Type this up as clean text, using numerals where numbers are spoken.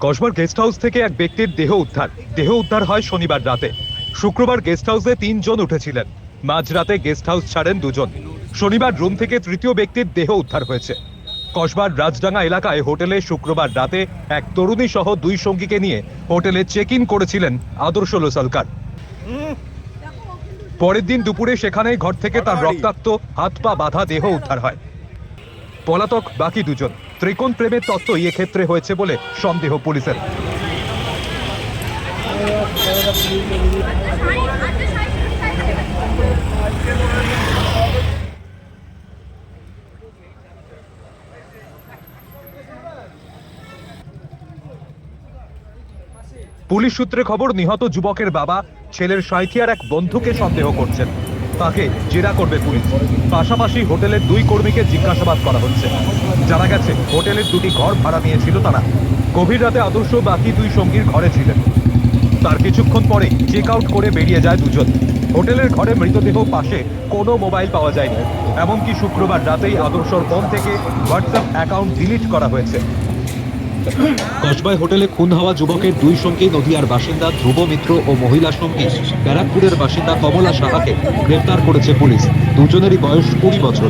কসবার guest house থেকে এক ব্যক্তির দেহ উদ্ধার হয় শনিবার রাতে। শুক্রবার গেস্ট হাউসে 3 জন উঠেছিলেন। মাঝরাতে গেস্ট হাউস ছাড়েন 2 জন। শনিবার রুম থেকে তৃতীয় ব্যক্তির দেহ উদ্ধার হয়েছে। কসবার রাজডাঙ্গা এলাকায় হোটেলে শুক্রবার রাতে এক তরুণী সহ 2 সঙ্গীকে নিয়ে হোটেলে চেক ইন করেছিলেন আদর্শ লোসালকার। পরের দিন দুপুরে সেখানেই ঘর থেকে তার রক্তাক্ত হাত পা বাঁধা দেহ উদ্ধার হয়। পলাতক বাকি 2 জন। ত্রিকোণ প্রেমের তত্ত্বই এক্ষেত্রে হয়েছে বলে সন্দেহ পুলিশের। পুলিশ সূত্রে খবর, নিহত যুবকের বাবা ছেলের সাঁইথিয়ার এক বন্ধুকে সন্দেহ করছেন। তাকে জেরা করবে পুলিশ। পাশাপাশি হোটেলের 2 কর্মীকে জিজ্ঞাসাবাদ করা হচ্ছে। জানা গেছে হোটেলের 2টি ঘর ভাড়া নিয়েছিল তারা। গভীর রাতে আদর্শ বাকি 2 সঙ্গীর ঘরে ছিলেন। তার কিছুক্ষণ পরে চেক আউট করে বেরিয়ে যায় 2 জন। হোটেলের ঘরে মৃতদেহ পাশে কোনো মোবাইল পাওয়া যায়নি। এমনকি শুক্রবার রাতেই আদর্শর ফোন থেকে হোয়াটসঅ্যাপ অ্যাকাউন্ট ডিলিট করা হয়েছে। কসবায় হোটেলে খুন হওয়া যুবকের 2 সঙ্গী নদিয়ার বাসিন্দা ধ্রুব মিত্র ও মহিলা সঙ্গী ব্যারাকপুরের বাসিন্দা কমলা সাহাকে গ্রেফতার করেছে পুলিশ। দুজনেরই বয়স 20 বছর।